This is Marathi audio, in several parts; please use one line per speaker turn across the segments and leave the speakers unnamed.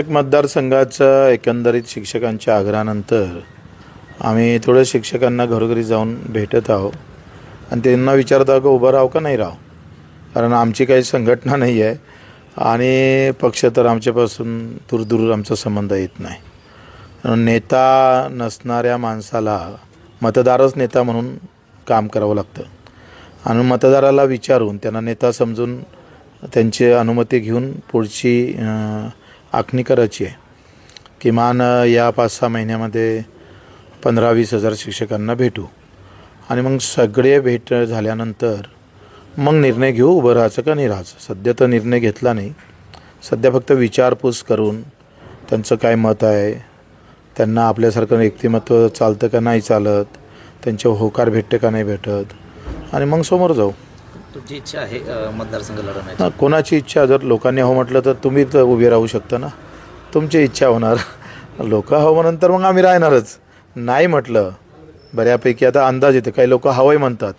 मतदारसंघाचा एकंदरीत शिक्षकांच्या आग्रहानंतर आम्ही थोडं शिक्षकांना घरोघरी जाऊन भेटत आहोत आणि त्यांना विचारत आहोत की उभं राहावं का नाही राहावं. कारण आमची काही संघटना नाही आहे आणि पक्ष तर आमच्यापासून दूर आमचा संबंध येत नाही. नेता नसणाऱ्या माणसाला मतदारच नेता म्हणून काम करावं लागतं आणि मतदाराला विचारून त्यांना नेता समजून त्यांची अनुमती घेऊन पुढची आखणी करायची आहे. किमान या 5-6 महिन्यामध्ये 15-20 हजार शिक्षकांना भेटू आणि मग सगळे भेट झाल्यानंतर मग निर्णय घेऊ उभं राहायचं का नाही राहायचं. सध्या तर निर्णय घेतला नाही. सध्या फक्त विचारपूस करून त्यांचं काय मत आहे, त्यांना आपल्यासारखं व्यक्तिमत्व चालतं का नाही चालत, त्यांचे होकार भेटते का नाही भेटत आणि मग समोर जाऊ.
तुमची इच्छा आहे मतदारसंघ लढवण्याची?
कोणाची इच्छा, जर लोकांनी हो म्हटलं तर तुम्ही तर उभे राहू शकता ना. तुमची इच्छा होणार, लोक हो म्हणून मग आम्ही राहणारच. नाही म्हटलं बऱ्यापैकी आता अंदाज येते, काही लोक हवंय म्हणतात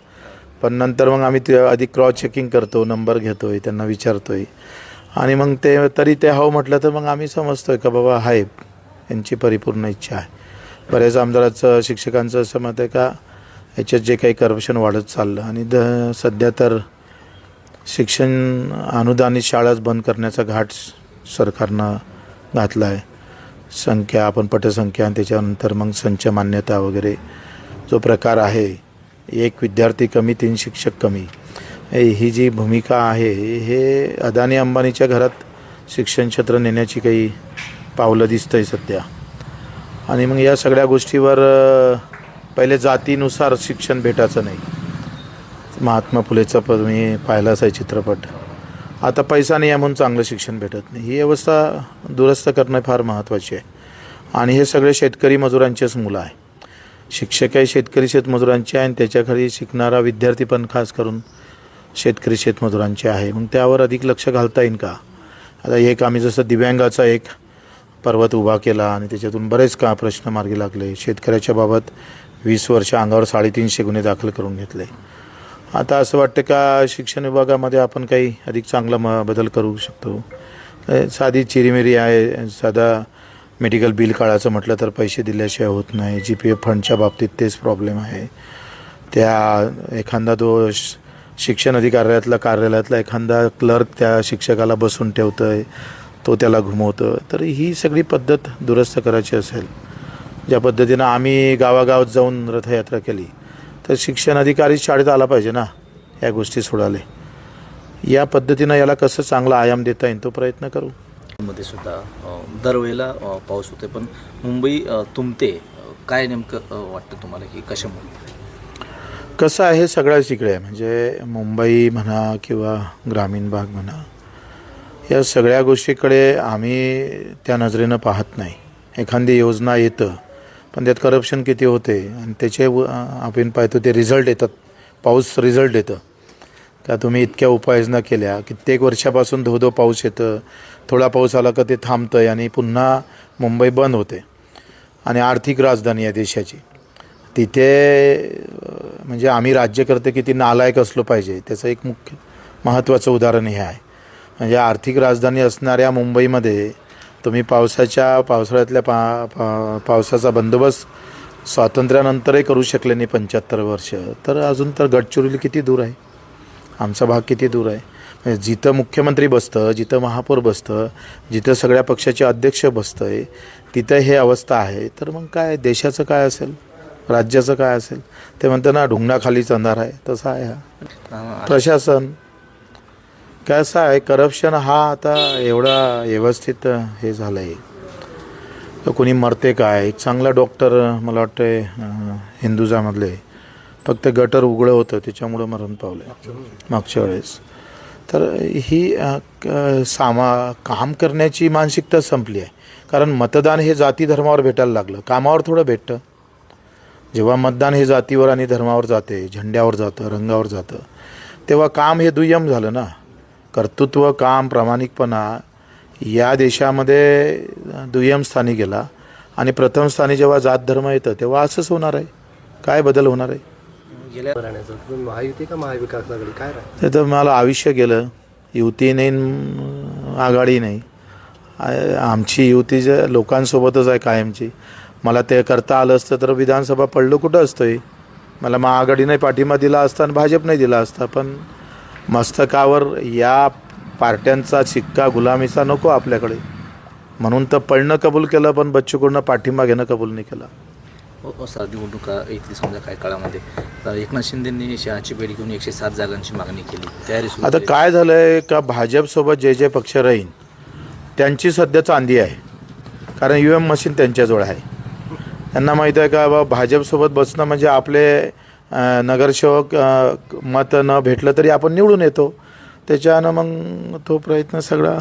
पण नंतर मग आम्ही ते आधी क्रॉस चेकिंग करतो, नंबर घेतोय, त्यांना विचारतोय आणि मग ते तरी ते हो म्हटलं तर मग आम्ही समजतोय का बाबा आहे यांची परिपूर्ण इच्छा आहे. बऱ्याच आमदाराचं शिक्षकांचं असं मत आहे का याच्यात जे काही करप्शन वाढत चाललं आणि सध्या तर शिक्षण अनुदानित शाळाच बंद करण्याचा घाट सरकारनं घातला आहे. संख्या आपण पटसंख्या आणि त्याच्यानंतर मग संच मान्यता वगैरे जो प्रकार आहे, एक विद्यार्थी कमी 3 शिक्षक कमी, ही जी भूमिका आहे हे अदानी अंबानीच्या घरात शिक्षण क्षेत्र नेण्याची काही पावलं दिसतंय सध्या. आणि मग या सगळ्या गोष्टीवर पहिले जातीनुसार शिक्षण भेटायचं नाही. महात्मा फुलेचा मी पाहिलाच आहे चित्रपट. आता पैसा नाही आहे म्हणून चांगलं शिक्षण भेटत नाही. ही व्यवस्था दुरुस्त करणं फार महत्त्वाची आहे. आणि हे सगळे शेतकरी मजुरांचेच मुलं आहे. शिक्षक आहे शेतकरी शेतमजुरांचे आहे आणि त्याच्याखाली शिकणारा विद्यार्थी पण खास करून शेतकरी शेतमजुरांचे आहे. मग त्यावर अधिक लक्ष घालता येईल का? आता एक आम्ही जसं दिव्यांगाचा एक पर्वत उभा केला आणि त्याच्यातून बरेच प्रश्न मार्गी लागले. शेतकऱ्याच्या बाबत 20 वर्ष अंगावर 350 गुन्हे दाखल करून घेतले. आता असं वाटतं का शिक्षण विभागामध्ये आपण काही अधिक चांगला बदल करू शकतो. साधी चिरीमिरी आहे. साधा मेडिकल बिल काढायचं म्हटलं तर पैसे दिल्याशिवाय होत नाही. GPF फंडच्या बाबतीत तेच प्रॉब्लेम आहे. त्या एखादा तो शिक्षण कार्यालयातला एखादा क्लर्क त्या शिक्षकाला बसून ठेवतो आहे, तो त्याला घुमवतो. तर ही सगळी पद्धत दुरुस्त करायची असेल, ज्या पद्धतीनं आम्ही गावागावात जाऊन रथयात्रा केली, तर शिक्षण अधिकारी शाळेत आला पाहिजे ना या गोष्टी सोडाले. या पद्धतीनं याला कसं चांगला आयाम देता येईल तो प्रयत्न करू.
मध्ये सुद्धा दरवेळेला पाऊस होते पण मुंबई तुंबते. काय नेमकं वाटतं तुम्हाला की कशामुळे?
कसं आहे सगळ्याच इकडे आहे. म्हणजे मुंबई म्हणा किंवा ग्रामीण भाग म्हणा, या सगळ्या गोष्टीकडे आम्ही त्या नजरेनं पाहत नाही. एखादी योजना येतं पण त्यात करप्शन किती होते आणि त्याचे आपण पाहतो ते रिझल्ट येतात. पाऊस रिझल्ट येतं का तुम्ही इतक्या उपाययोजना केल्या, कित्येक वर्षापासून धो पाऊस येतं, थोडा पाऊस आला का ते थांबतं आणि पुन्हा मुंबई बंद होते. आणि आर्थिक राजधानी आहे देशाची, तिथे म्हणजे आम्ही राज्यकर्ते किती नालायक असलो पाहिजे त्याचं एक मुख्य महत्त्वाचं उदाहरण हे आहे. म्हणजे आर्थिक राजधानी असणाऱ्या मुंबईमध्ये तुम्ही पावसाळ्यातल्या पावसाचा बंदोबस्त स्वातंत्र्यानंतरही करू शकले नाही 75 वर्ष, तर अजून तर गडचिरोली किती दूर आहे, आमचा भाग किती दूर आहे. म्हणजे जिथं मुख्यमंत्री बसतं, जिथं महापौर बसतं, जिथं सगळ्या पक्षाचे अध्यक्ष बसतं आहे, तिथं हे अवस्था आहे. तर मग काय देशाचं काय असेल, राज्याचं काय असेल? ते म्हणतं ना ढुंगणाखालीच अंधार आहे, तसं आहे हा प्रशासन. कसं आहे करप्शन हा आता एवढा व्यवस्थित हे झालं आहे. तर कोणी मरते काय? एक चांगला डॉक्टर मला वाटतं हिंदुजामधले फक्त गटर उघडं होतं त्याच्यामुळं मरण पावलं मागच्या वेळेस. तर ही काम करण्याची मानसिकता संपली आहे. कारण मतदान हे जाती धर्मावर भेटायला लागलं, कामावर थोडं भेटतं. जेव्हा मतदान हे जातीवर आणि धर्मावर जाते, झेंड्यावर जातं, रंगावर जातं, तेव्हा काम हे दुय्यम झालं ना. कर्तृत्व, काम, प्रामाणिकपणा या देशामध्ये दुय्यम स्थानी गेला आणि प्रथम स्थानी जेव्हा जात धर्म येतं तेव्हा असंच होणार आहे. काय बदल होणार आहे?
महायुती का महाविकास आघाडी काय
ते तर मला आयुष्य गेलं. युती नाही, आघाडी नाही, आमची युती जे लोकांसोबतच आहे कायमची. मला ते करता आलं असतं तर विधानसभा पडलं कुठं असतोय. मला महाआघाडीने पाठिंबा दिला असता आणि भाजप नाही दिला असता. पण मस्तकावर या पार्ट्यांचा शिक्का गुलामीचा नको आपल्याकडे, म्हणून तर पळणं कबूल केलं, पण बच्चू कडूंना पाठिंबा घेणं कबूल नाही केलं.
सर निवडणुका येथील समजा काही काळामध्ये तर एकनाथ शिंदेंनी शहाची पेढी घेऊन 107 जागांची मागणी केली, तयारी सुरू
आता
केली.
काय झालं आहे का भाजपसोबत जे जे पक्ष राहीन त्यांची सध्या चांदी आहे, कारण EVM मशीन त्यांच्याजवळ आहे. त्यांना माहीत आहे का बा भाजपसोबत बसणं म्हणजे आपले नगरसेवक मत न भेटलं तरी आपण निवडून येतो. त्याच्यानं मग तो प्रयत्न सगळा